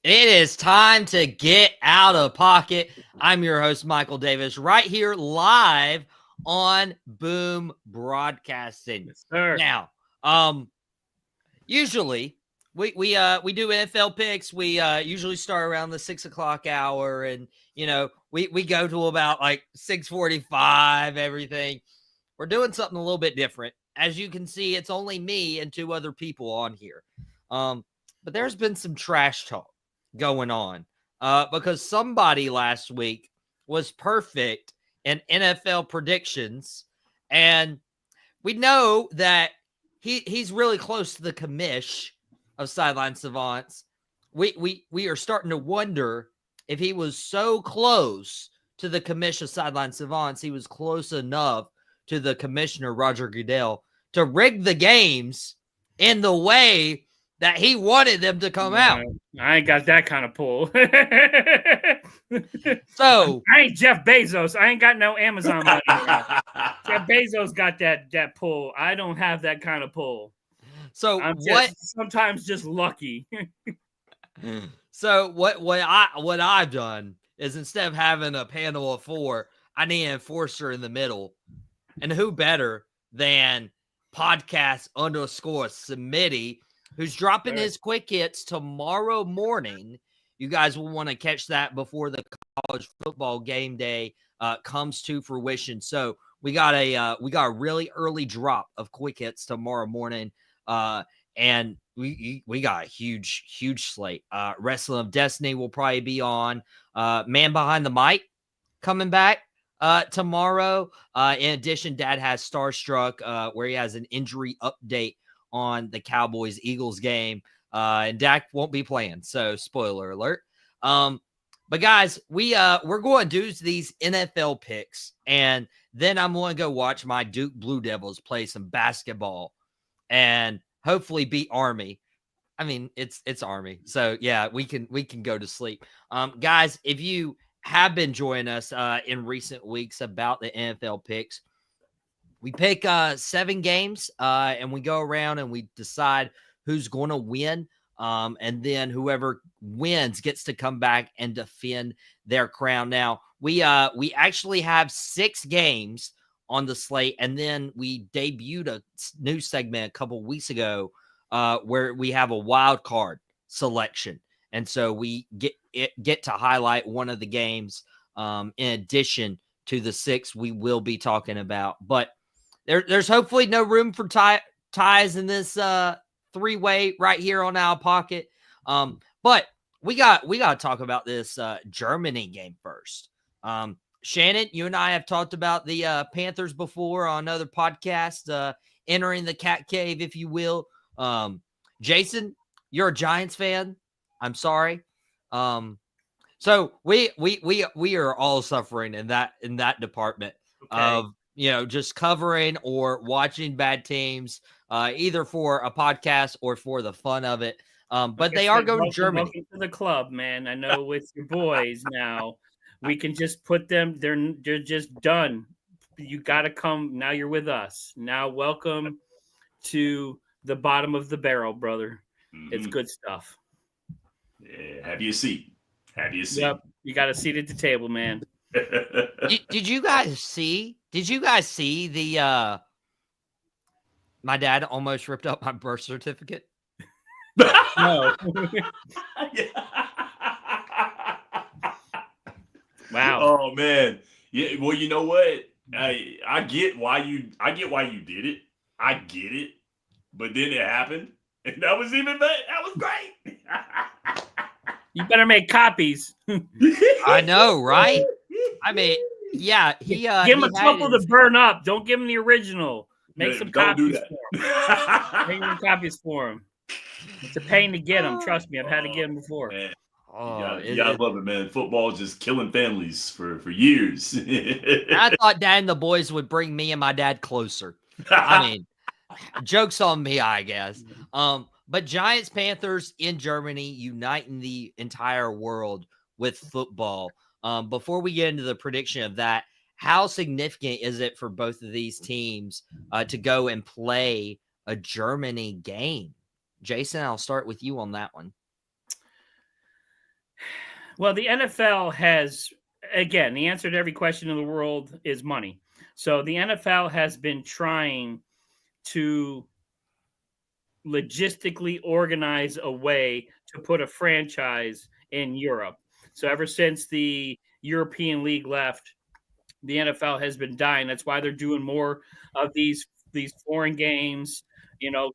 It is time to get out of pocket. I'm your host, Michael Davis, right here live on Boom Broadcasting. Yes, sir. Now, usually we do NFL picks. We usually start around the 6 o'clock hour, and we go to about like 6:45. Everything. We're doing something a little bit different. As you can see, it's only me and two other people on here. But there's been some trash talk going on because somebody last week was perfect in NFL predictions, and we know that he's really close to the commish of Sideline Savants. We are starting to wonder if he was so close to the commish of Sideline Savants, he was close enough to the commissioner, Roger Goodell, to rig the games in the way that he wanted them to come out. I ain't got that kind of pull. So I ain't Jeff Bezos. I ain't got no Amazon money. Jeff Bezos got that pull. I don't have that kind of pull. So I'm sometimes just lucky. So what I've done is instead of having a panel of four, I need an enforcer in the middle. And who better than podcast_Smitty, who's dropping his quick hits tomorrow morning. You guys will want to catch that before the college football game day comes to fruition. So we got a really early drop of quick hits tomorrow morning. And we got a huge slate. Wrestling of Destiny will probably be on. Man Behind the Mic coming back tomorrow. In addition, Dad has Starstruck, where he has an injury update on the Cowboys-Eagles game. And Dak won't be playing, so spoiler alert. But guys, we're going to do these NFL picks, and then I'm going to go watch my Duke Blue Devils play some basketball and hopefully beat Army. I mean, it's Army. So yeah, we can go to sleep. Guys, if you have been joining us in recent weeks about the NFL picks, we pick 7 games and we go around and we decide who's going to win. And then whoever wins gets to come back and defend their crown. Now, we actually have 6 games on the slate, and then we debuted a new segment a couple weeks ago where we have a wild card selection. And so we get to highlight one of the games in addition to the 6 we will be talking about. But there's hopefully no room for ties in this 3-way right here on Out of Pocket. But we got to talk about this Germany game first. Shannon, you and I have talked about the Panthers before on other podcasts, entering the cat cave, if you will. Jason, you're a Giants fan. I'm sorry. So we are all suffering in that department of just covering or watching bad teams, either for a podcast or for the fun of it. But they are going to Germany. Welcome to the club, man. I know with your boys now, we can just put them. They're just done. You got to come now. You're with us now. Welcome to the bottom of the barrel, brother. Mm-hmm. It's good stuff. Yeah, have your seat. Have your seat. Yep, you got a seat at the table, man. Did you guys see? Did you guys see the? My dad almost ripped up my birth certificate. No. Wow. Oh man. Yeah. Well, you know what? I get why you did it. I get it. But then it happened, and that was even better. That was great. You better make copies. I know, right? I mean, yeah. He give him a couple to burn up. Don't give him the original. Make some copies for him. Make some copies for him. It's a pain to get them. Trust me, I've had to get them before. Man. You gotta love it, man. Football just killing families for years. I thought Dad and the boys would bring me and my dad closer. I mean, joke's on me, I guess. But Giants, Panthers in Germany, uniting the entire world with football. Before we get into the prediction of that, how significant is it for both of these teams to go and play a Germany game? Jason, I'll start with you on that one. Well, the NFL has, again, the answer to every question in the world is money. So the NFL has been trying to logistically organize a way to put a franchise in Europe. So ever since the European League left, the NFL has been dying. That's why they're doing more of these foreign games. You know,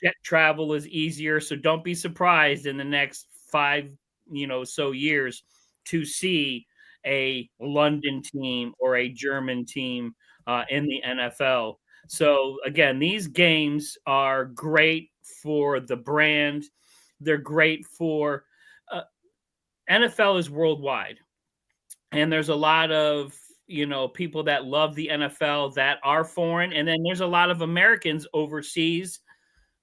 jet travel is easier, so don't be surprised in the next 5, so years to see a London team or a German team in the NFL. So again, these games are great for the brand. They're great for NFL is worldwide, and there's a lot of people that love the NFL that are foreign, and then there's a lot of Americans overseas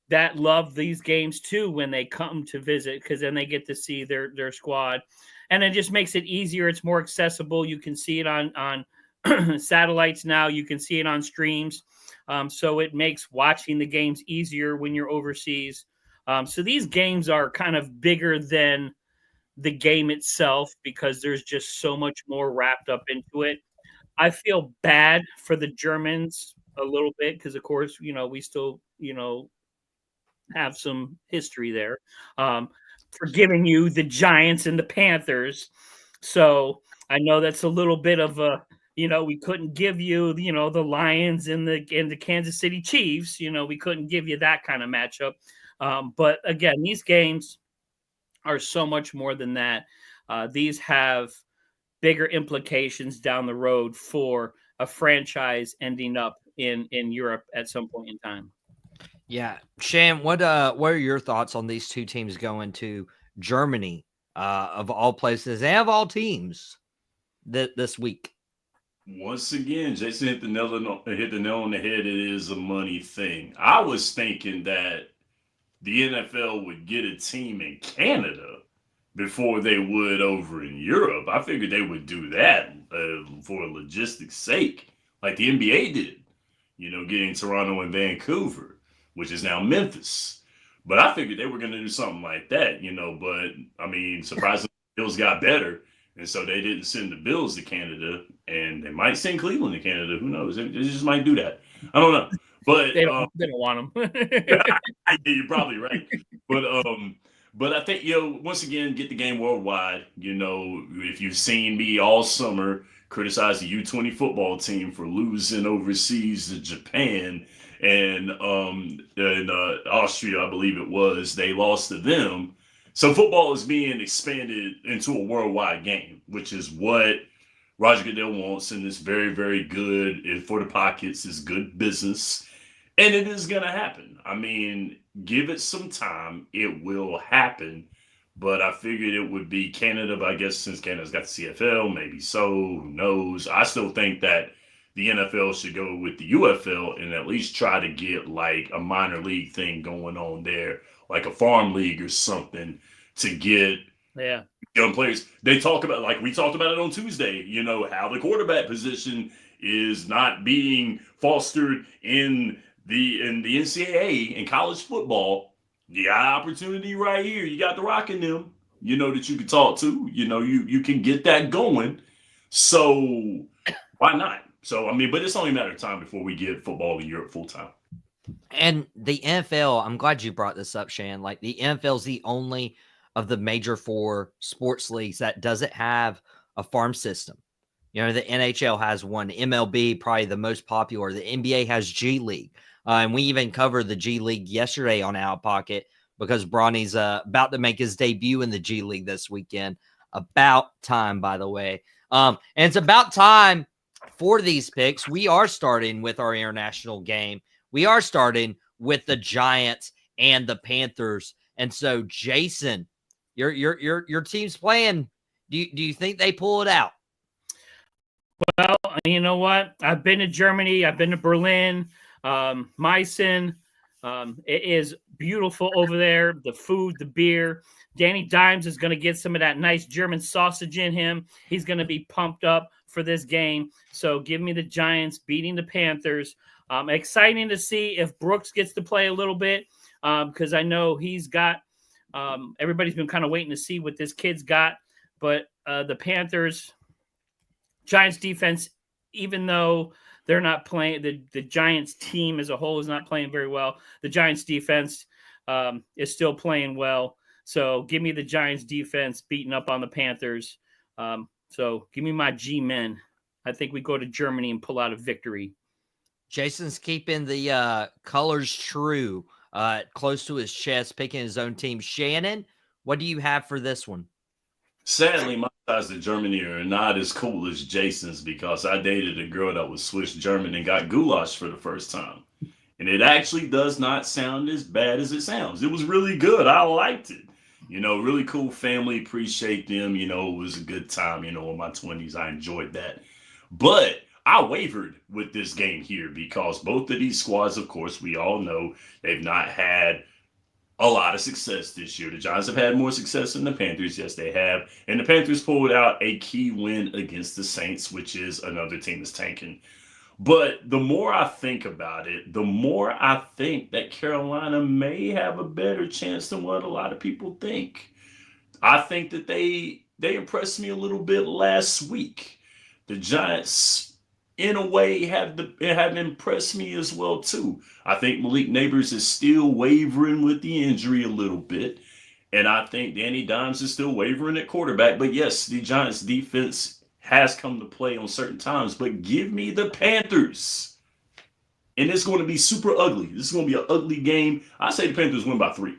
that love these games too when they come to visit, because then they get to see their squad, and it just makes it easier. It's more accessible. You can see it on satellites now. You can see it on streams, so it makes watching the games easier when you're overseas. So these games are kind of bigger than the game itself because there's just so much more wrapped up into it. I feel bad for the Germans a little bit because, of course, we still, have some history there. For giving you the Giants and the Panthers. So I know that's a little bit of a, we couldn't give you, the Lions and the Kansas City Chiefs. We couldn't give you that kind of matchup. But again, these games are so much more than that. These have bigger implications down the road for a franchise ending up in Europe at some point in time. Yeah. Shan, what are your thoughts on these two teams going to Germany, of all places and of all teams this week? Once again, Jason hit the nail on the head. It is a money thing. I was thinking that the NFL would get a team in Canada before they would over in Europe. I figured they would do that for logistics' sake, like the NBA did, getting Toronto and Vancouver, which is now Memphis. But I figured they were going to do something like that, but I mean, surprisingly, the Bills got better. And so they didn't send the Bills to Canada, and they might send Cleveland to Canada. Who knows? They just might do that. I don't know. But they don't want them. You're probably right. But I think, once again, get the game worldwide. If you've seen me all summer criticize the U20 football team for losing overseas to Japan and Austria, I believe it was, they lost to them. So football is being expanded into a worldwide game, which is what Roger Goodell wants, and it's very, very good for the pockets. It's good business, and it is going to happen. I mean, give it some time. It will happen, but I figured it would be Canada, but I guess since Canada's got the CFL, maybe so. Who knows? I still think that the NFL should go with the UFL and at least try to get like a minor league thing going on there, like a farm league or something, to get young players. They talk about, like we talked about it on Tuesday, how the quarterback position is not being fostered in the NCAA in college football. You got an opportunity right here. You got the Rock in them, that you can talk to. You can get that going. So why not? So, I mean, but it's only a matter of time before we get football in Europe full time. And the NFL, I'm glad you brought this up, Shan. Like, the NFL is the only of the major 4 sports leagues that doesn't have a farm system. The NHL has one, MLB, probably the most popular. The NBA has G League. And we even covered the G League yesterday on Out Pocket because Bronny's about to make his debut in the G League this weekend. About time, by the way. And it's about time for these picks. We are starting with our international game. We are starting with the Giants and the Panthers. And so, Jason, your team's playing. Do you think they pull it out? Well, you know what? I've been to Germany. I've been to Berlin, Meissen. It is beautiful over there. The food, the beer. Danny Dimes is going to get some of that nice German sausage in him. He's going to be pumped up for this game. So give me the Giants beating the Panthers. Exciting to see if Brooks gets to play a little bit because I know he's got Everybody's been kind of waiting to see what this kid's got. But the Panthers, Giants defense, even though they're not playing, the Giants team as a whole is not playing very well. The Giants defense is still playing well. So give me the Giants defense beating up on the Panthers. So give me my G-men. I think we go to Germany and pull out a victory. Jason's keeping the colors true, close to his chest, picking his own team. Shannon, what do you have for this one? Sadly, my ties to Germany are not as cool as Jason's because I dated a girl that was Swiss German and got goulash for the first time. And it actually does not sound as bad as it sounds. It was really good. I liked it. Really cool family. Appreciate them. It was a good time. In my 20s, I enjoyed that. But I wavered with this game here because both of these squads, of course, we all know they've not had a lot of success this year. The Giants have had more success than the Panthers. Yes, they have. And the Panthers pulled out a key win against the Saints, which is another team that's tanking. But the more I think about it, the more I think that Carolina may have a better chance than what a lot of people think. I think that they impressed me a little bit last week. The Giants, in a way, have impressed me as well, too. I think Malik Neighbors is still wavering with the injury a little bit. And I think Danny Dimes is still wavering at quarterback. But yes, the Giants defense has come to play on certain times. But give me the Panthers. And it's going to be super ugly. This is going to be an ugly game. I say the Panthers win by 3.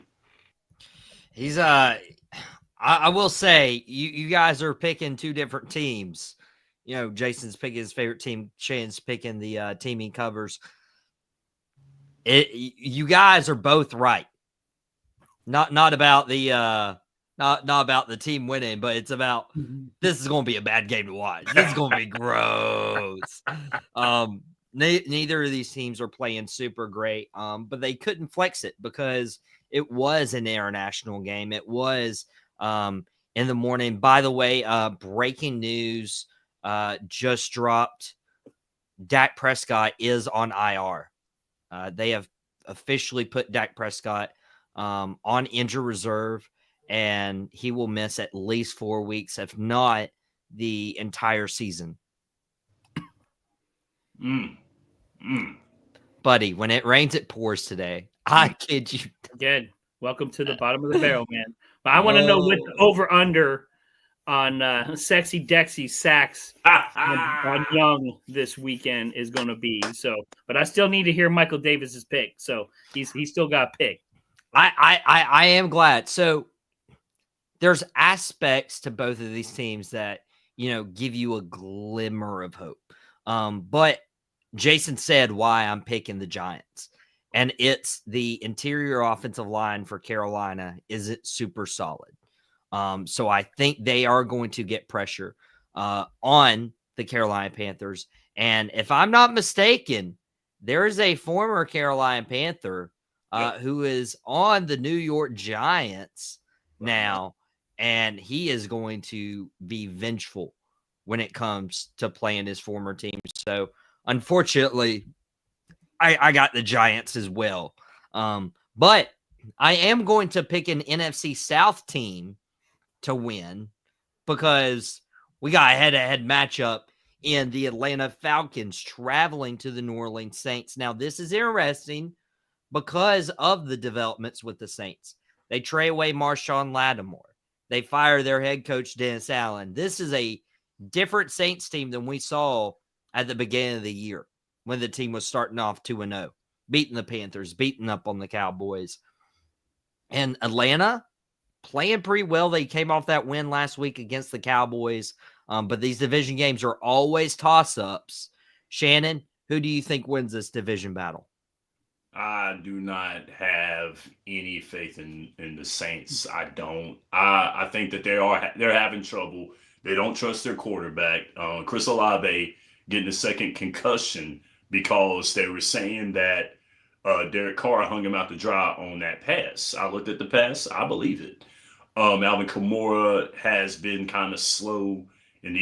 I will say, you guys are picking two different teams. Jason's picking his favorite team. Shannon's picking the team he covers. You guys are both right. Not about the not about the team winning, but it's about this is going to be a bad game to watch. This is going to be gross. Neither of these teams are playing super great, but they couldn't flex it because it was an international game. It was in the morning. By the way, breaking news. Just dropped. Dak Prescott is on IR. They have officially put Dak Prescott on injury reserve, and he will miss at least 4 weeks, if not the entire season. Buddy, when it rains, it pours today. I kid you. Again, welcome to the bottom of the barrel, man. But I want to know what the over-under on Sexy Dexy sacks on Young this weekend is going to be. So, but I still need to hear Michael Davis's pick. So he's still got a pick. I am glad. So there's aspects to both of these teams that, give you a glimmer of hope. But Jason said why I'm picking the Giants. And it's the interior offensive line for Carolina isn't super solid. So I think they are going to get pressure on the Carolina Panthers. And if I'm not mistaken, there is a former Carolina Panther who is on the New York Giants now, and he is going to be vengeful when it comes to playing his former team. So unfortunately, I got the Giants as well. But I am going to pick an NFC South team to win because we got a head-to-head matchup in the Atlanta Falcons traveling to the New Orleans Saints. Now, this is interesting because of the developments with the Saints. They trade away Marshawn Lattimore. They fire their head coach, Dennis Allen. This is a different Saints team than we saw at the beginning of the year when the team was starting off 2-0, beating the Panthers, beating up on the Cowboys. And Atlanta playing pretty well. They came off that win last week against the Cowboys. But these division games are always toss-ups. Shannon, who do you think wins this division battle? I do not have any faith in the Saints. I don't. I think that they're having trouble. They don't trust their quarterback. Chris Olave getting a second concussion because they were saying that Derek Carr hung him out to dry on that pass. I looked at the pass. I believe it. Alvin Kamara has been kind of slow in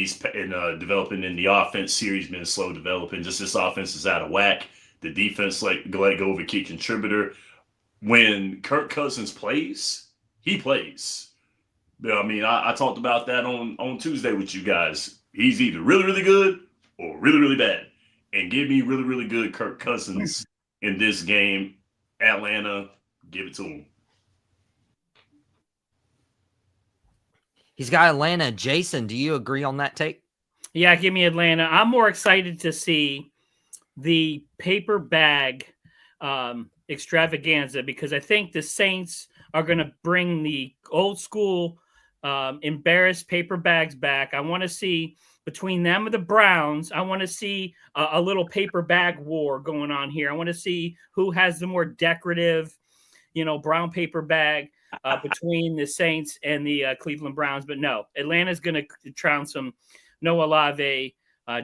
developing in the offense. Series been slow developing. Just this offense is out of whack. The defense let go of a key contributor. When Kirk Cousins plays, he plays. I mean, I talked about that on Tuesday with you guys. He's either really, really good or really, really bad. And give me really, really good Kirk Cousins in this game. Atlanta, give it to him. He's got Atlanta. Jason, do you agree on that take? Yeah, give me Atlanta. I'm more excited to see the paper bag extravaganza because I think the Saints are going to bring the old school embarrassed paper bags back. I want to see between them and the Browns, I want to see a little paper bag war going on here. I want to see who has the more decorative, brown paper bag between the Saints and the Cleveland Browns. But no, Atlanta's going to trounce them. Noah Olave,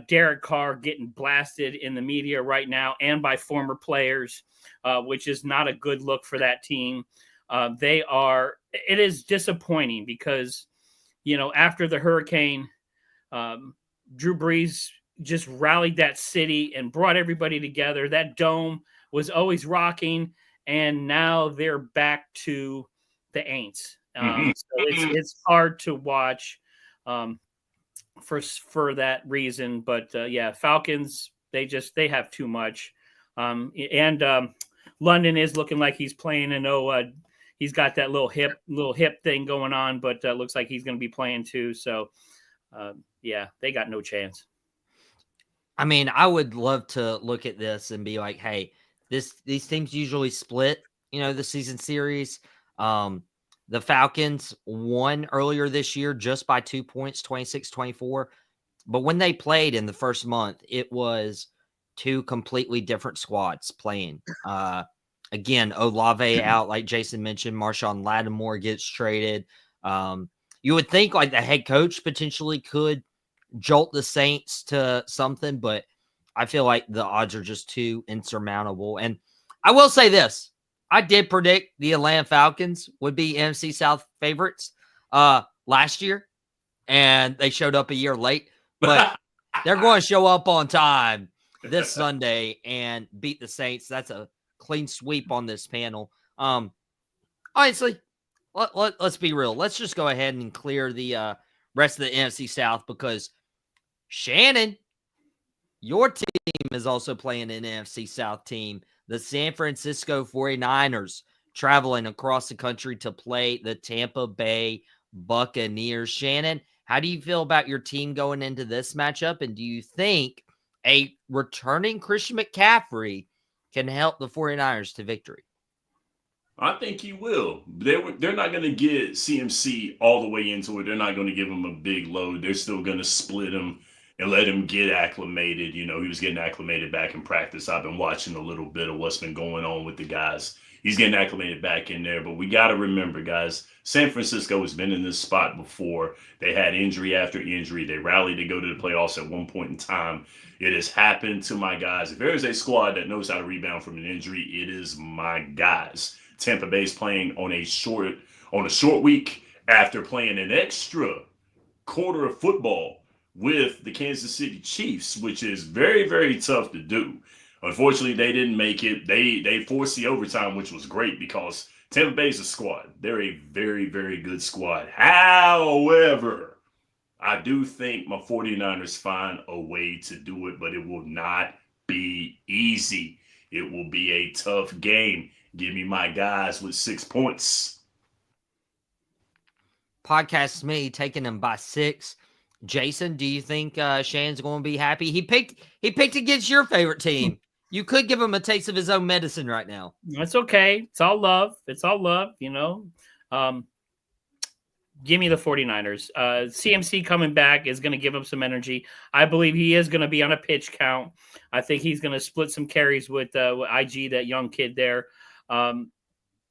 Derek Carr getting blasted in the media right now and by former players, which is not a good look for that team. It is disappointing because, after the hurricane, Drew Brees just rallied that city and brought everybody together. That dome was always rocking, and now they're back to the Aints. So it's hard to watch for that reason. But Falcons, they have too much. And London is looking like he's playing. I know he's got that little hip thing going on, but looks like he's going to be playing too. So they got no chance. I mean, I would love to look at this and be like, hey, these teams usually split, the season series. The Falcons won earlier this year just by 2 points, 26-24. But when they played in the first month, it was two completely different squads playing. Again, Olave out, like Jason mentioned. Marshawn Lattimore gets traded. You would think like the head coach potentially could jolt the Saints to something, but I feel like the odds are just too insurmountable. And I will say this. I did predict the Atlanta Falcons would be NFC South favorites last year, and they showed up a year late. But they're going to show up on time this Sunday and beat the Saints. That's a clean sweep on this panel. Honestly, let's be real. Let's just go ahead and clear the rest of the NFC South because Shannon, your team is also playing an NFC South team. The San Francisco 49ers traveling across the country to play the Tampa Bay Buccaneers. Shannon, how do you feel about your team going into this matchup? And do you think a returning Christian McCaffrey can help the 49ers to victory? I think he will. They're not going to get CMC all the way into it. They're not going to give him a big load. They're still going to split him and let him get acclimated. He was getting acclimated back in practice. I've been watching a little bit of what's been going on with the guys. He's getting acclimated back in there. But we got to remember, guys, San Francisco has been in this spot before. They had injury after injury. They rallied to go to the playoffs at one point in time. It has happened to my guys. If there is a squad that knows how to rebound from an injury, it is my guys. Tampa Bay's playing on a short week after playing an extra quarter of football with the Kansas City Chiefs, which is very, very tough to do. Unfortunately, they didn't make it. They forced the overtime, which was great because Tampa Bay's a squad. They're a very, very good squad. However, I do think my 49ers find a way to do it, but it will not be easy. It will be a tough game. Give me my guys with 6 points. Podcast me taking them by 6. Jason, do you think Shannon's going to be happy? He picked against your favorite team. You could give him a taste of his own medicine right now. That's okay. It's all love. Give me the 49ers. CMC coming back is going to give him some energy. I believe he is going to be on a pitch count. I think he's going to split some carries with IG, that young kid there.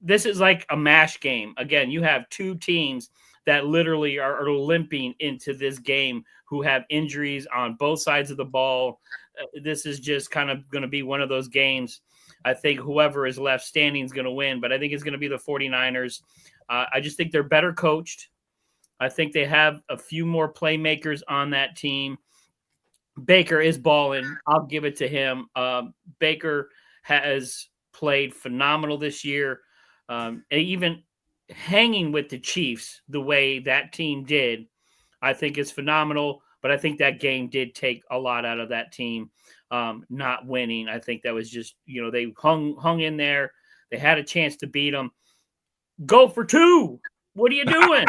This is like a mash game. Again, you have two teams that literally are limping into this game who have injuries on both sides of the ball. This is just kind of going to be one of those games. I think whoever is left standing is going to win, but I think it's going to be the 49ers. I just think they're better coached. I think they have a few more playmakers on that team. Baker is balling. I'll give it to him. Baker has played phenomenal this year. Even hanging with the Chiefs the way that team did, I think is phenomenal. But I think that game did take a lot out of that team not winning. I think that was just, they hung in there. They had a chance to beat them. Go for two. What are you doing?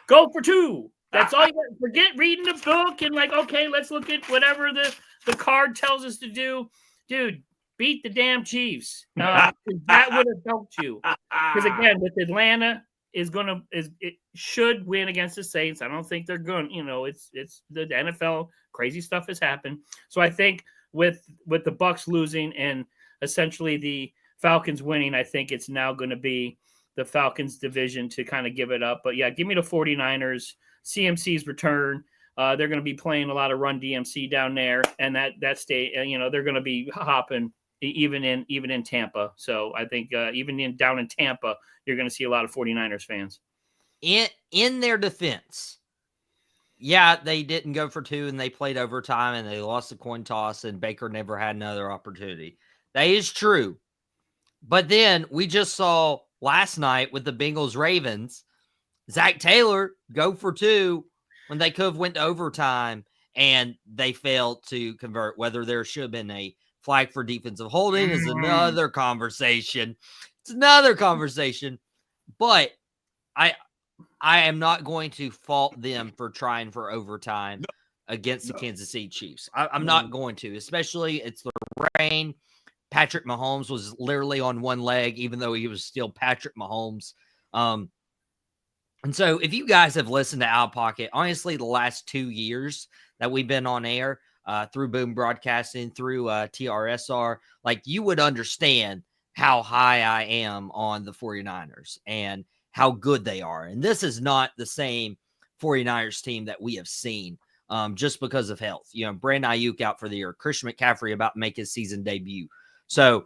Go for two. That's all you got. Forget reading the book and okay, let's look at whatever the card tells us to do. Dude, beat the damn Chiefs. That would have helped you. Because again, with Atlanta it should win against the Saints. I don't think they're going. It's the NFL. Crazy stuff has happened. So I think with the Bucs losing and essentially the Falcons winning, I think it's now going to be the Falcons division to kind of give it up. But yeah, give me the 49ers. CMC's return. They're going to be playing a lot of Run DMC down there, and that state, they're going to be hopping even in Tampa. So I think down in Tampa, you're going to see a lot of 49ers fans. In their defense, yeah, they didn't go for two, and they played overtime, and they lost the coin toss, and Baker never had another opportunity. That is true. But then we just saw last night with the Bengals-Ravens, Zach Taylor go for two when they could have went to overtime, and they failed to convert. Whether there should have been a flag for defensive holding is another conversation. It's another conversation. But I am not going to fault them for trying for overtime against the Kansas City Chiefs. I'm not going to, especially it's the rain. Patrick Mahomes was literally on one leg, even though he was still Patrick Mahomes. And so if you guys have listened to Out Pocket, honestly, the last 2 years that we've been on air through Boom Broadcasting, through TRSR, you would understand how high I am on the 49ers and how good they are. And this is not the same 49ers team that we have seen just because of health. Brandon Ayuk out for the year. Christian McCaffrey about to make his season debut. So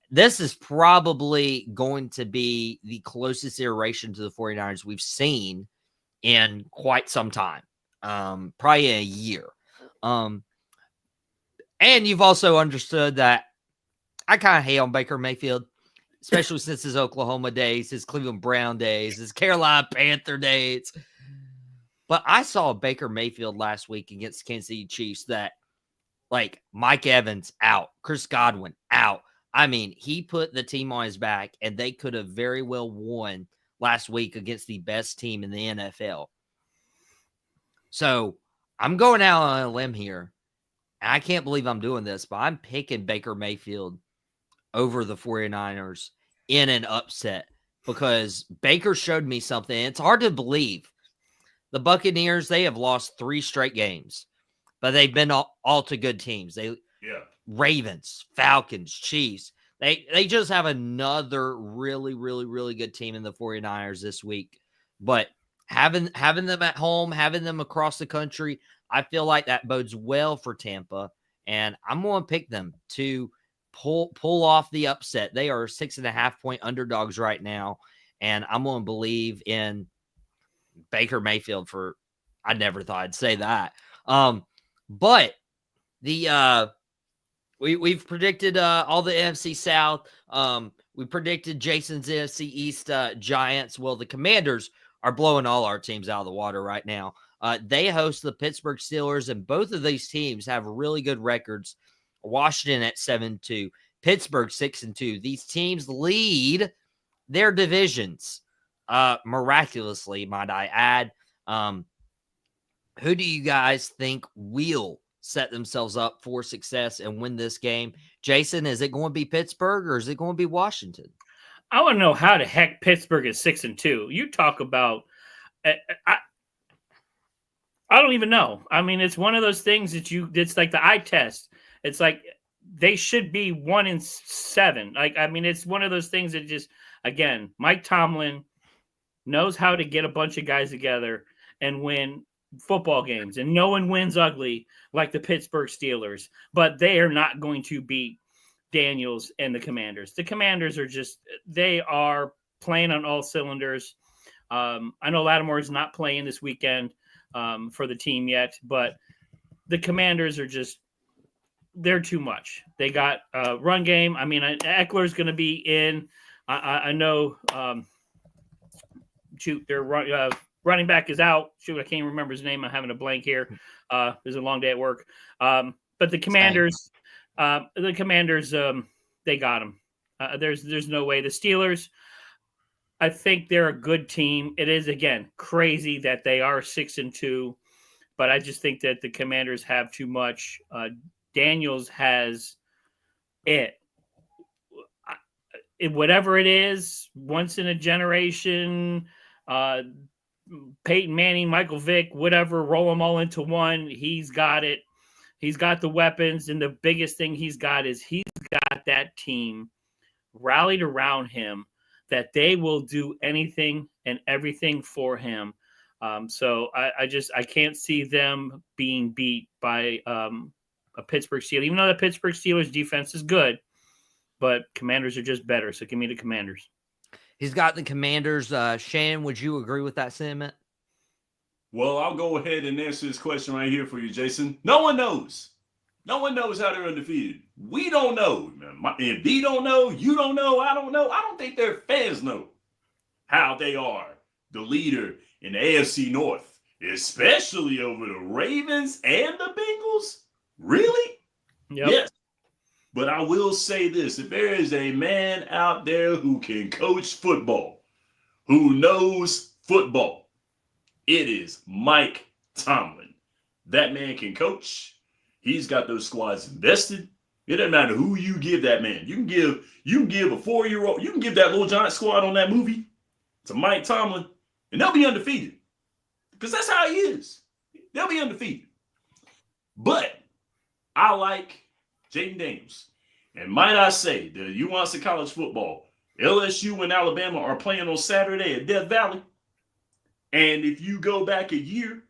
this is probably going to be the closest iteration to the 49ers we've seen in quite some time, probably a year. And you've also understood that I kind of hate on Baker Mayfield, especially since his Oklahoma days, his Cleveland Brown days, his Carolina Panther days. But I saw Baker Mayfield last week against Kansas City Chiefs that, Mike Evans out, Chris Godwin out. I mean, he put the team on his back, and they could have very well won last week against the best team in the NFL. So I'm going out on a limb here. And I can't believe I'm doing this, but I'm picking Baker Mayfield over the 49ers in an upset because Baker showed me something. It's hard to believe. The Buccaneers, they have lost 3 straight games, but they've been all to good teams. Ravens, Falcons, Chiefs. They just have another really, really, really good team in the 49ers this week. But having them at home, having them across the country, I feel like that bodes well for Tampa. And I'm going to pick them to pull off the upset. They are 6.5-point underdogs right now. And I'm going to believe in Baker Mayfield I never thought I'd say that. But we've predicted all the NFC South. We predicted Jason's NFC East Giants. Well, the Commanders are blowing all our teams out of the water right now. They host the Pittsburgh Steelers, and both of these teams have really good records. Washington at 7-2, Pittsburgh 6-2. These teams lead their divisions miraculously, might I add. Who do you guys think will set themselves up for success and win this game? Jason, is it going to be Pittsburgh or is it going to be Washington? I want to know how the heck Pittsburgh is 6-2. You talk about I don't even know. I mean, it's one of those things it's like the eye test. It's like they should be 1-7. It's one of those things that just, again, Mike Tomlin knows how to get a bunch of guys together and win football games, and no one wins ugly like the Pittsburgh Steelers, but they are not going to beat Daniels and the Commanders. The Commanders they are playing on all cylinders. I know Lattimore is not playing this weekend for the team yet, but the Commanders are they're too much. They got a run game. I mean, Eckler's going to be in. I know their running back is out. Shoot, I can't remember his name. I'm having a blank here. It was a long day at work. But the Commanders, they got him. There's no way. The Steelers, I think they're a good team. It is, again, crazy that they are 6-2, but I just think that the Commanders have too much. Daniels has it. Whatever it is, once in a generation, Peyton Manning, Michael Vick, whatever, roll them all into one. He's got it. He's got the weapons, and the biggest thing he's got is he's got that team rallied around him that they will do anything and everything for him. So I can't see them being beat by a Pittsburgh Steelers, even though the Pittsburgh Steelers defense is good, but Commanders are just better. So give me the Commanders. He's got the Commanders. Shannon, would you agree with that sentiment? Well, I'll go ahead and answer this question right here for you, Jason. No one knows. No one knows how they're undefeated. We don't know. If they don't know, you don't know, I don't know. I don't think their fans know how they are the leader in the AFC North, especially over the Ravens and the Bengals. Really? Yep. Yes. But I will say this. If there is a man out there who can coach football, who knows football, it is Mike Tomlin. That man can coach. He's got those squads invested. It doesn't matter who you give that man. You can give a 4-year-old, you can give that little giant squad on that movie to Mike Tomlin, and they'll be undefeated. Because that's how he is. They'll be undefeated. But I like Jaden Daniels. And might I say, the nuance of college football, LSU and Alabama are playing on Saturday at Death Valley. And if you go back a year,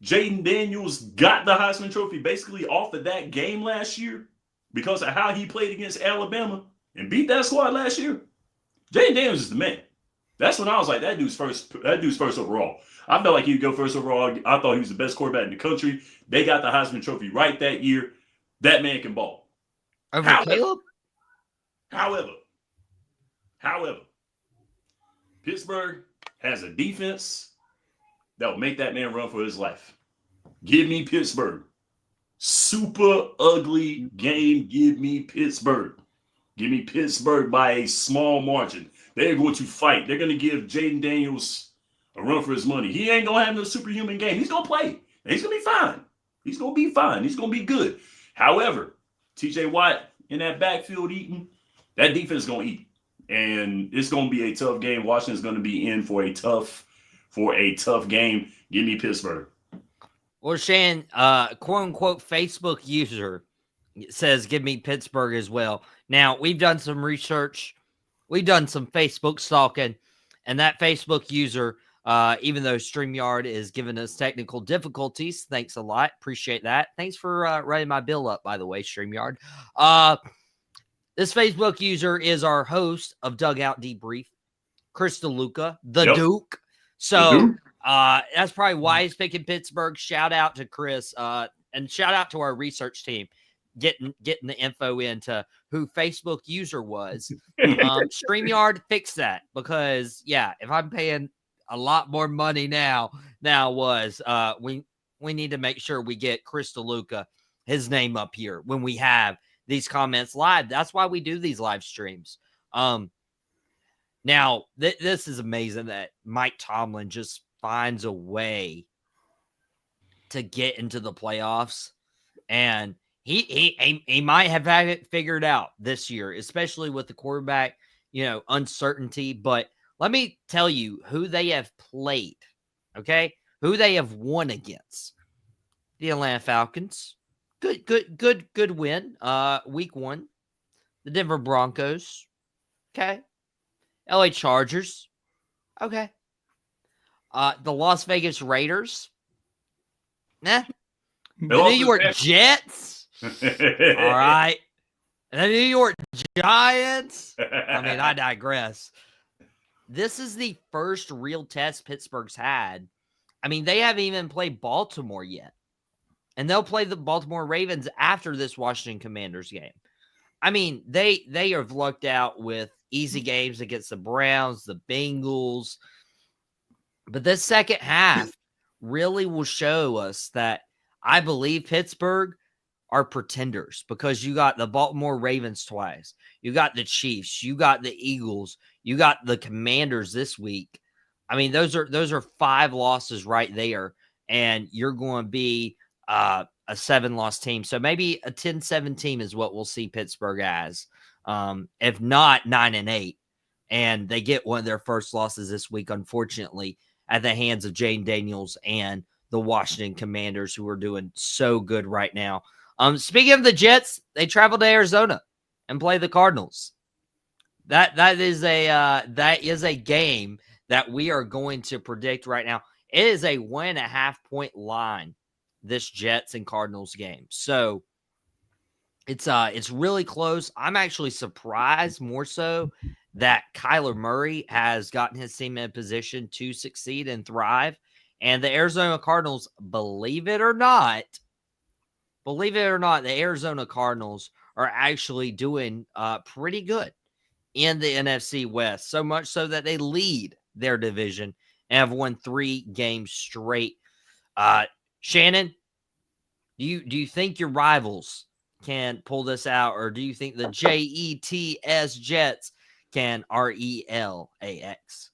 Jaden Daniels got the Heisman Trophy basically off of that game last year because of how he played against Alabama and beat that squad last year. Jaden Daniels is the man. That's when I was like, that dude's first overall. I felt like he'd go first overall. I thought he was the best quarterback in the country. They got the Heisman Trophy right that year. That man can ball. Over Caleb? However, Pittsburgh has a defense that will make that man run for his life. Give me Pittsburgh. Super ugly game. Give me Pittsburgh. Give me Pittsburgh by a small margin. They're going to fight. They're going to give Jaden Daniels a run for his money. He ain't going to have no superhuman game. He's going to play. And he's going to be fine. He's going to be fine. He's going to be good. However, TJ Watt in that backfield eating, that defense is going to eat. And it's going to be a tough game. Washington's going to be in for a tough game. Give me Pittsburgh. Well, Shan, quote unquote Facebook user says give me Pittsburgh as well. Now, we've done some research. We've done some Facebook stalking, and that Facebook user, even though StreamYard is giving us technical difficulties, thanks a lot. Appreciate that. Thanks for writing my bill up, by the way, StreamYard. This Facebook user is our host of Dugout Debrief, Chris DeLuca, the Duke. So that's probably why he's picking Pittsburgh. Shout out to Chris, and shout out to our research team getting the info into who Facebook user was. StreamYard fixed that because if I'm paying a lot more money now we need to make sure we get Chris DeLuca, his name up here when we have these comments live. That's why we do these live streams. Now, this is amazing that Mike Tomlin just finds a way to get into the playoffs, and he might have had it figured out this year, especially with the quarterback, uncertainty. But let me tell you who they have played, okay? Who they have won against. The Atlanta Falcons. Good win. Week 1. The Denver Broncos. Okay. LA Chargers. Okay. The Las Vegas Raiders. The New York Jets. All right. And the New York Giants. I mean, I digress. This is the first real test Pittsburgh's had. I mean, they haven't even played Baltimore yet. And they'll play the Baltimore Ravens after this Washington Commanders game. I mean, they have lucked out with easy games against the Browns, the Bengals. But this second half really will show us that I believe Pittsburgh are pretenders because you got the Baltimore Ravens twice. You got the Chiefs. You got the Eagles. You got the Commanders this week. I mean, those are 5 losses right there, and you're going to be a 7-loss team. So maybe a 10-7 team is what we'll see Pittsburgh as, if not 9-8. And they get one of their first losses this week, unfortunately, at the hands of Jane Daniels and the Washington Commanders, who are doing so good right now. Speaking of the Jets, they travel to Arizona and play the Cardinals. That is a game that we are going to predict right now. It is a 1.5-point line, this Jets and Cardinals game. So it's really close. I'm actually surprised more so that Kyler Murray has gotten his team in a position to succeed and thrive. And the Arizona Cardinals, believe it or not, the Arizona Cardinals are actually doing pretty good in the NFC West, so much so that they lead their division and have won 3 games straight. Shannon, do you think your rivals can pull this out, or do you think the Jets can RELAX?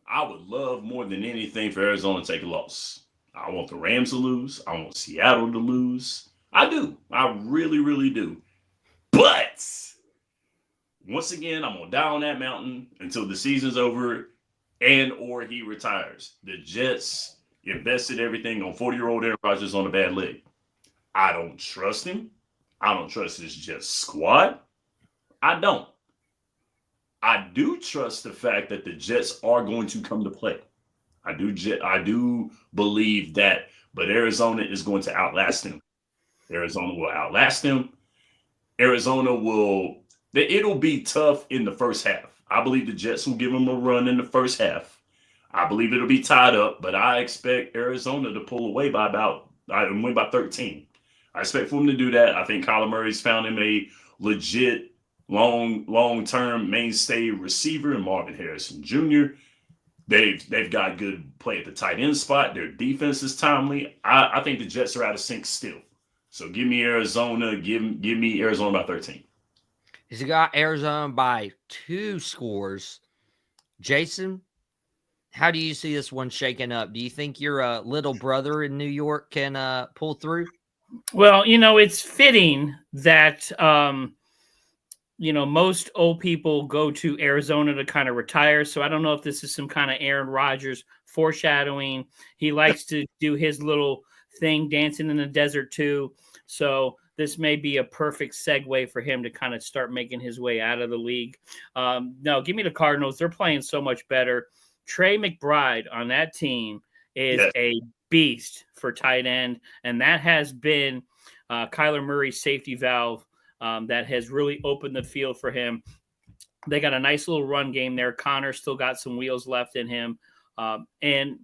I would love more than anything for Arizona to take a loss. I want the Rams to lose. I want Seattle to lose. I do. I really, really do. But once again, I'm going to die on that mountain until the season's over and or he retires. The Jets invested everything on 40-year-old Aaron Rodgers on a bad leg. I don't trust him. I don't trust his Jets squad. I don't. I do trust the fact that the Jets are going to come to play. I do believe that, but Arizona is going to outlast them. Arizona will outlast them. It'll be tough in the first half. I believe the Jets will give them a run in the first half. I believe it'll be tied up, but I expect Arizona to pull away win by 13. I expect for him to do that. I think Kyler Murray's found him a legit long-term mainstay receiver in Marvin Harrison Jr. They've got good play at the tight end spot. Their defense is timely. I think the Jets are out of sync still. So give me Arizona. Give me Arizona by 13. He's got Arizona by 2 scores. Jason, how do you see this one shaking up? Do you think your little brother in New York can pull through? Well, it's fitting that most old people go to Arizona to kind of retire. So I don't know if this is some kind of Aaron Rodgers foreshadowing. He likes to do his little thing, dancing in the desert too. So this may be a perfect segue for him to kind of start making his way out of the league. No, give me the Cardinals. They're playing so much better. Trey McBride on that team is a beast for tight end, and that has been Kyler Murray's safety valve that has really opened the field for him. They got a nice little run game there. Connor still got some wheels left in him, and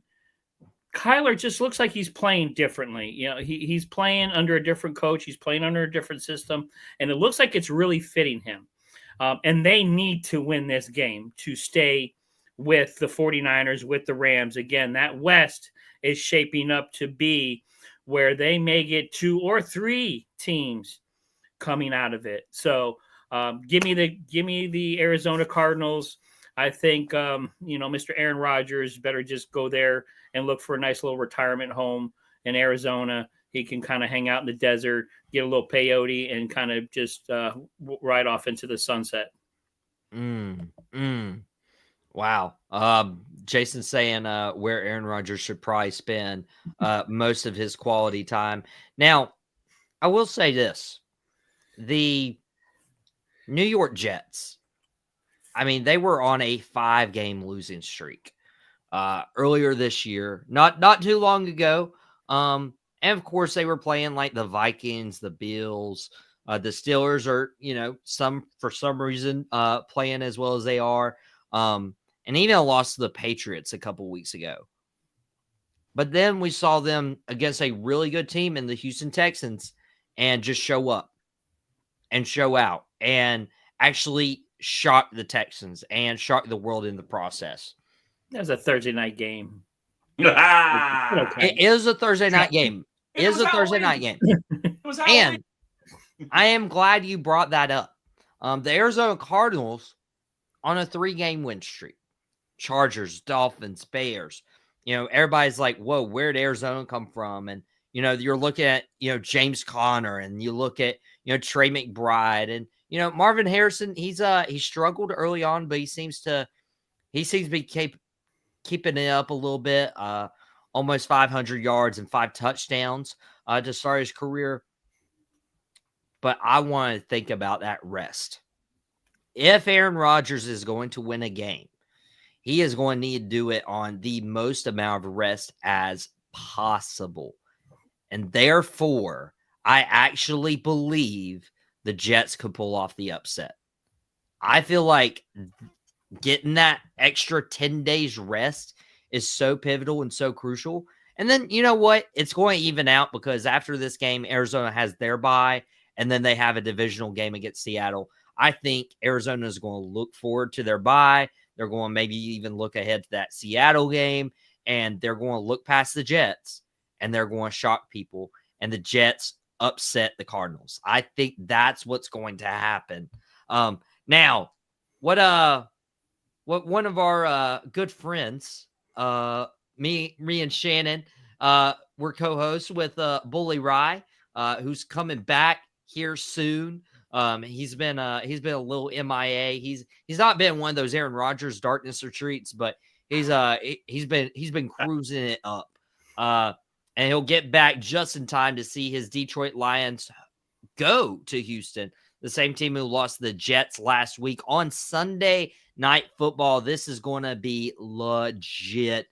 Kyler just looks like he's playing differently. He's playing under a different coach. He's playing under a different system, and it looks like it's really fitting him. And they need to win this game to stay with the 49ers, with the Rams. Again, that West is shaping up to be where they may get 2 or 3 teams coming out of it. So give me the Arizona Cardinals. I think Mr. Aaron Rodgers better just go there and look for a nice little retirement home in Arizona. He can kind of hang out in the desert, get a little peyote, and kind of just ride off into the sunset. Wow. Jason saying where Aaron Rodgers should probably spend most of his quality time. Now, I will say this. The New York Jets, I mean, they were on a 5-game losing streak earlier this year, not too long ago. And of course, they were playing like the Vikings, the Bills, the Steelers are, for some reason playing as well as they are. And even lost to the Patriots a couple weeks ago. But then we saw them against a really good team in the Houston Texans and just show up and show out and actually shock the Texans and shock the world in the process. That was a Thursday night game. It is a Thursday night game. It is a Thursday night game. And I am glad you brought that up. The Arizona Cardinals on a 3-game win streak. Chargers, Dolphins, Bears. Everybody's like, whoa, where did Arizona come from? And, you're looking at, James Conner, and you look at, Trey McBride, and, Marvin Harrison, he struggled early on, but he seems to be keeping it up a little bit. Almost 500 yards and 5 touchdowns to start his career. But I want to think about that rest. If Aaron Rodgers is going to win a game, he is going to need to do it on the most amount of rest as possible. And therefore, I actually believe the Jets could pull off the upset. I feel like getting that extra 10 days rest is so pivotal and so crucial. And then, you know what? It's going to even out because after this game, Arizona has their bye, and then they have a divisional game against Seattle. I think Arizona is going to look forward to their bye. They're going to maybe even look ahead to that Seattle game, and they're going to look past the Jets, and they're going to shock people, and the Jets upset the Cardinals. I think that's what's going to happen. Now, what one of our good friends, me and Shannon, we're co-hosts with Bully Rye, who's coming back here soon. He's been a little MIA. He's not been one of those Aaron Rodgers darkness retreats, but he's been cruising it up. And he'll get back just in time to see his Detroit Lions go to Houston, the same team who lost the Jets last week on Sunday Night Football. This is going to be legit.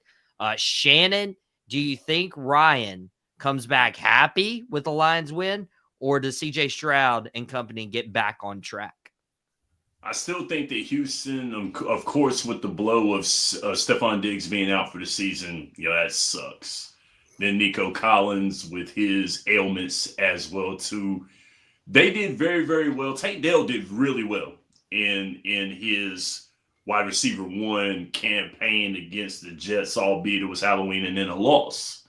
Shannon, do you think Ryan comes back happy with the Lions win, or does CJ Stroud and company get back on track? I still think that Houston, of course, with the blow of Stephon Diggs being out for the season, that sucks. Then Nico Collins with his ailments as well, too. They did very, very well. Tank Dell did really well in his wide receiver 1 campaign against the Jets, albeit it was Halloween and then a loss.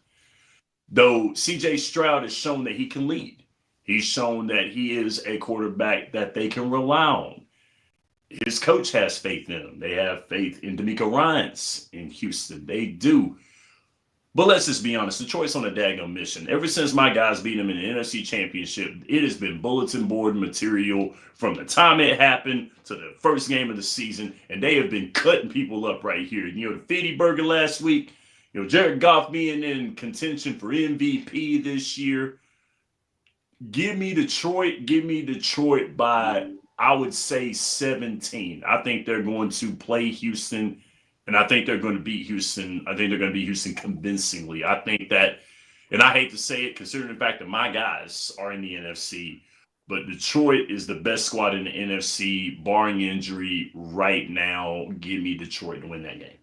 Though CJ Stroud has shown that he can lead. He's shown that he is a quarterback that they can rely on. His coach has faith in him. They have faith in DeMeco Ryans in Houston. They do. But let's just be honest, Detroit's on a daggone mission. Ever since my guys beat them in the NFC Championship, it has been bulletin board material from the time it happened to the first game of the season, and they have been cutting people up right here. The Fitty Burger last week, Jared Goff being in contention for MVP this year. Give me Detroit by, I would say, 17. I think they're going to play Houston, and I think they're going to beat Houston. I think they're going to beat Houston convincingly. I think that, and I hate to say it, considering the fact that my guys are in the NFC, but Detroit is the best squad in the NFC, barring injury right now. Give me Detroit to win that game.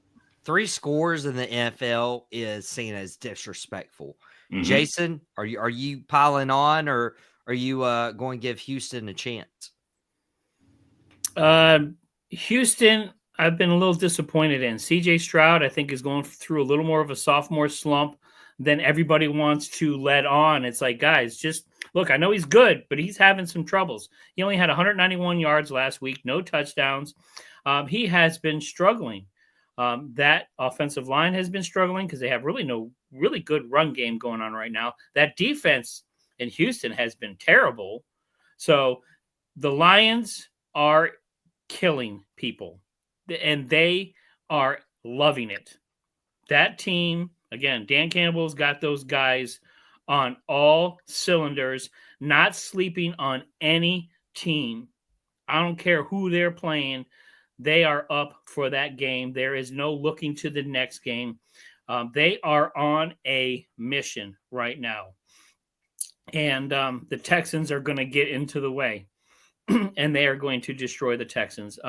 3 scores in the NFL is seen as disrespectful. Mm-hmm. Jason, are you piling on, or are you going to give Houston a chance? Houston, I've been a little disappointed in. CJ Stroud, I think, is going through a little more of a sophomore slump than everybody wants to let on. It's like, guys, just look, I know he's good, but he's having some troubles. He only had 191 yards last week, no touchdowns. He has been struggling. That offensive line has been struggling because they have no really good run game going on right now. That defense in Houston has been terrible. So the Lions are killing people, and they are loving it. That team, again, Dan Campbell's got those guys on all cylinders, not sleeping on any team. I don't care who they're playing. They are up for that game. There is no looking to the next game. They are on a mission right now. And the Texans are going to get into the way. And they are going to destroy the Texans.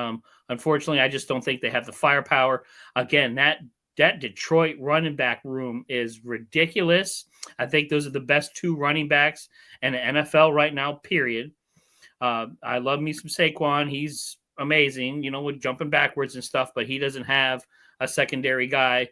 Unfortunately, I just don't think they have the firepower. Again, that Detroit running back room is ridiculous. I think those are the best 2 running backs in the NFL right now, period. I love me some Saquon. He's amazing, with jumping backwards and stuff, but he doesn't have a secondary guy.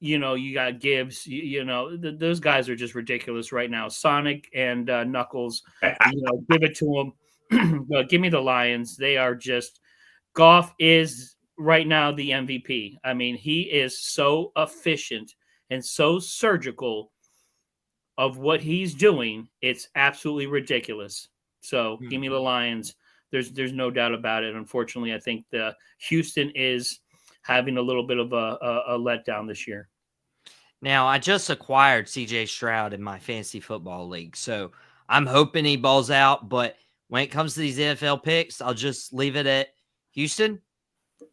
You got Gibbs. Those guys are just ridiculous right now. Sonic and Knuckles, give it to them. Give me the Lions. They are just – Goff is right now the MVP. I mean, he is so efficient and so surgical of what he's doing. It's absolutely ridiculous. So give me the Lions. There's no doubt about it. Unfortunately, I think the Houston is having a little bit of a letdown this year. Now, I just acquired CJ Stroud in my fantasy football league, so I'm hoping he balls out. But when it comes to these NFL picks, I'll just leave it at Houston.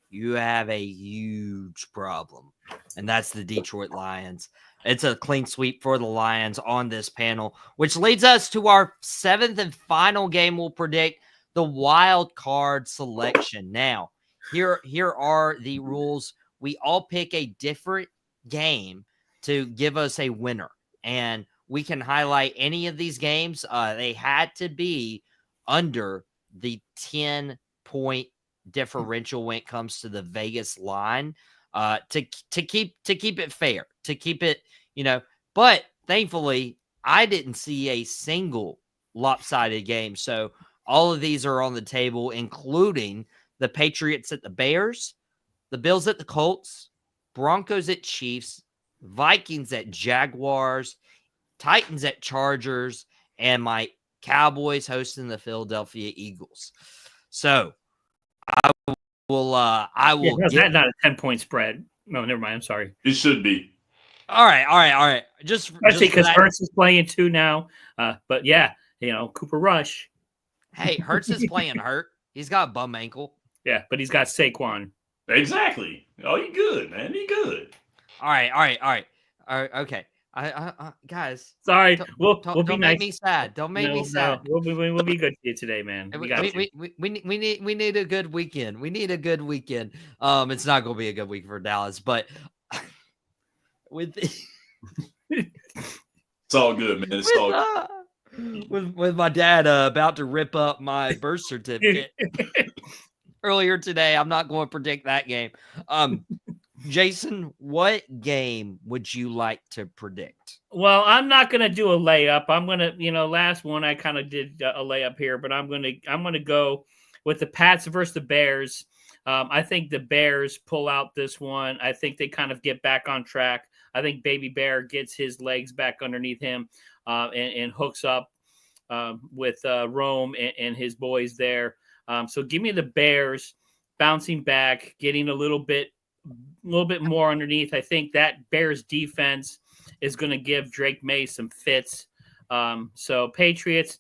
You have a huge problem, and that's the Detroit Lions. It's a clean sweep for the Lions on this panel, which leads us to our 7th and final game. We'll predict the wild card selection. Now, here are the rules. We all pick a different game to give us a winner, and we can highlight any of these games. They had to be under the 10-point differential when it comes to the Vegas line, to keep it fair, to keep it, but thankfully I didn't see a single lopsided game. So all of these are on the table, including the Patriots at the Bears, the Bills at the Colts, Broncos at Chiefs, Vikings at Jaguars, Titans at Chargers, and my Cowboys hosting the Philadelphia Eagles. So I will get not a 10-point spread. No, never mind. I'm sorry. It should be. All right. Especially because Hurts is playing too now. But yeah, Cooper Rush. Hey, Hurts is playing hurt. He's got a bum ankle. Yeah, but he's got Saquon. Exactly. Oh, he good, man. He good. All right. Okay. Guys. Sorry. Don't make me sad. Don't make me sad. We'll be good for you today, man. We need a good weekend. We need a good weekend. It's not going to be a good week for Dallas, but it's all good, man. It's all good. With my dad about to rip up my birth certificate earlier today, I'm not going to predict that game. Jason, what game would you like to predict? Well, I'm not going to do a layup. I'm going to, last one I kind of did a layup here, but I'm going to go with the Pats versus the Bears. I think the Bears pull out this one. I think they kind of get back on track. I think Baby Bear gets his legs back underneath him and hooks up with Rome and his boys there. So give me the Bears bouncing back, getting a little bit more underneath. I think that Bears defense is going to give Drake May some fits. So Patriots,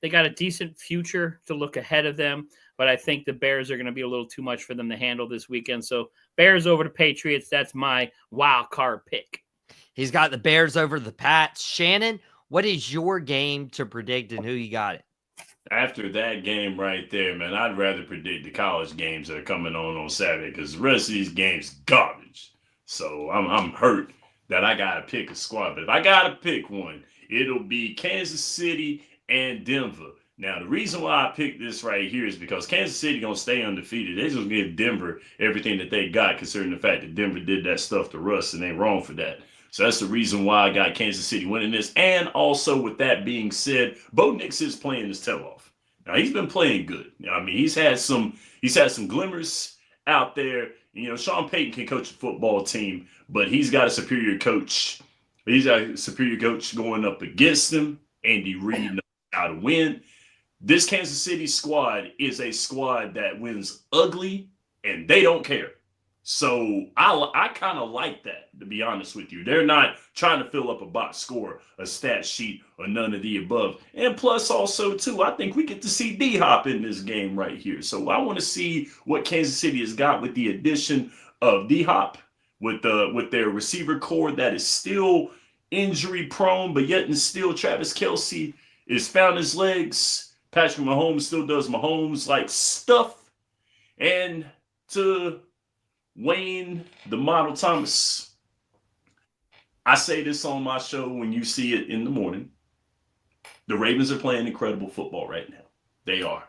they got a decent future to look ahead of them, but I think the Bears are going to be a little too much for them to handle this weekend. So Bears over the Patriots. That's my wild card pick. He's got the Bears over the Pats. Shannon, what is your game to predict and who you got it? After that game right there, man, I'd rather predict the college games that are coming on Saturday because the rest of these games garbage. So I'm hurt that I got to pick a squad. But if I got to pick one, it'll be Kansas City and Denver. Now, the reason why I picked this right here is because Kansas City going to stay undefeated. They're going to give Denver everything that they got, considering the fact that Denver did that stuff to Russ, and they wrong for that. So that's the reason why I got Kansas City winning this. And also, with that being said, Bo Nix is playing his tail off. Now, he's been playing good. I mean, he's had some glimmers out there. Sean Payton can coach a football team, but he's got a superior coach. He's got a superior coach going up against him. Andy Reid knows how to win. This Kansas City squad is a squad that wins ugly, and they don't care. So I kind of like that, to be honest with you. They're not trying to fill up a box score, a stat sheet, or none of the above. And plus also, too, I think we get to see D-Hop in this game right here. So I want to see what Kansas City has got with the addition of D-Hop, with their receiver core that is still injury prone, but yet and still Travis Kelce is found his legs. Patrick Mahomes still does Mahomes-like stuff. And to Wayne, the Model Thomas, I say this on my show when you see it in the morning. The Ravens are playing incredible football right now. They are.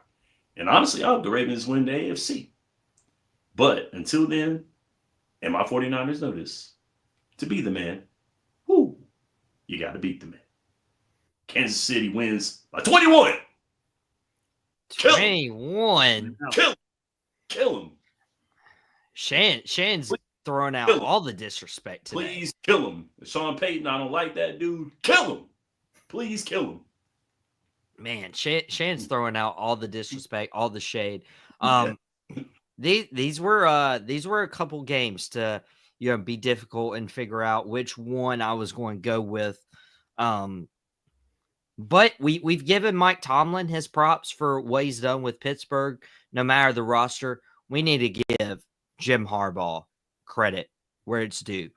And honestly, I hope the Ravens win the AFC. But until then, And my 49ers know this. To be the man, whoo, you got to beat the man. Kansas City wins by 21. 21. Kill him. Shannon's throwing out all the disrespect today. Please kill him. Sean Payton, I don't like that dude. Kill him. Please kill him. Man, Shannon's throwing out all the disrespect, all the shade. These were a couple games to be difficult and figure out which one I was going to go with. But we've given Mike Tomlin his props for what he's done with Pittsburgh. No matter the roster, we need to give Jim Harbaugh credit where it's due.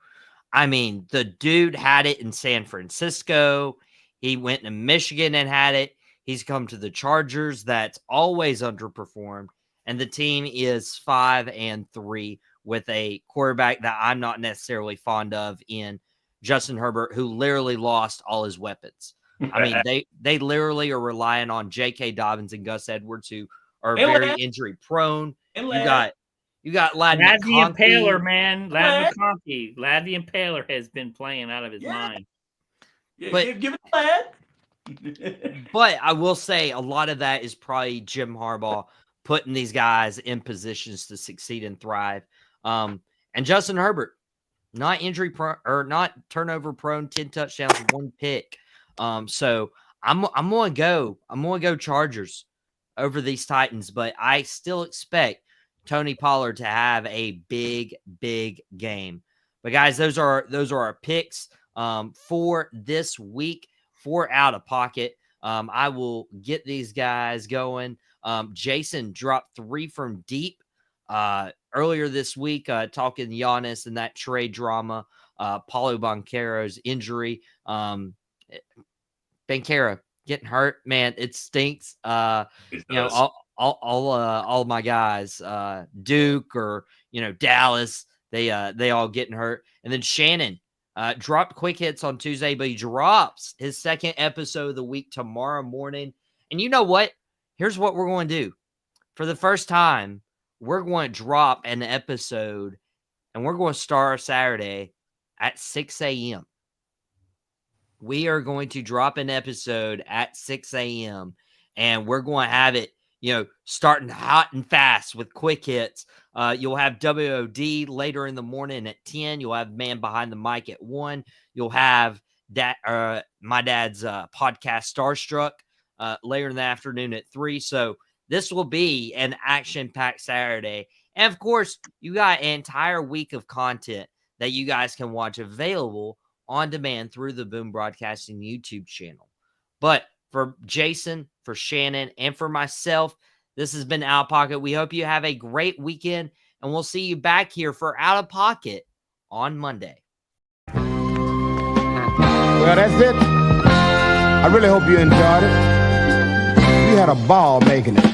I mean, the dude had it in San Francisco. He went to Michigan and had it. He's come to the Chargers. That's always underperformed. And the team is 5-3 with a quarterback that I'm not necessarily fond of in Justin Herbert, who literally lost all his weapons. I mean, they literally are relying on J.K. Dobbins and Gus Edwards, who are very injury prone. You got Ladd the McConkey. Impaler, man. Ladd McConkey. Ladd the Impaler has been playing out of his mind. But give it Ladd. But I will say a lot of that is probably Jim Harbaugh putting these guys in positions to succeed and thrive. And Justin Herbert, not injury prone or not turnover prone, 10 touchdowns, 1 pick. So I'm going to go Chargers over these Titans, but I still expect Tony Pollard to have a big game. But guys, those are our picks for this week for Out of Pocket. I will get these guys going. Jason dropped 3 from deep earlier this week, talking Giannis and that trade drama, Paulo Banchero's injury. Banchero getting hurt, man, it stinks. All my guys, Duke or Dallas, they all getting hurt. And then Shannon dropped quick hits on Tuesday, but he drops his second episode of the week tomorrow morning. And you know what? Here's what we're going to do. For the first time, we're going to drop an episode, and we're going to start our Saturday at 6 a.m. We are going to drop an episode at 6 a.m., and we're going to have it, starting hot and fast with quick hits. You'll have WOD later in the morning at 10. You'll have Man Behind the Mic at 1. You'll have my dad's podcast Starstruck later in the afternoon at 3. So this will be an action-packed Saturday. And, of course, you got an entire week of content that you guys can watch available on demand through the Boom Broadcasting YouTube channel. But for Jason, for Shannon, and for myself, this has been Out of Pocket. We hope you have a great weekend, and we'll see you back here for Out of Pocket on Monday. Well, that's it. I really hope you enjoyed it. You had a ball making it.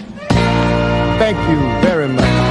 Thank you very much.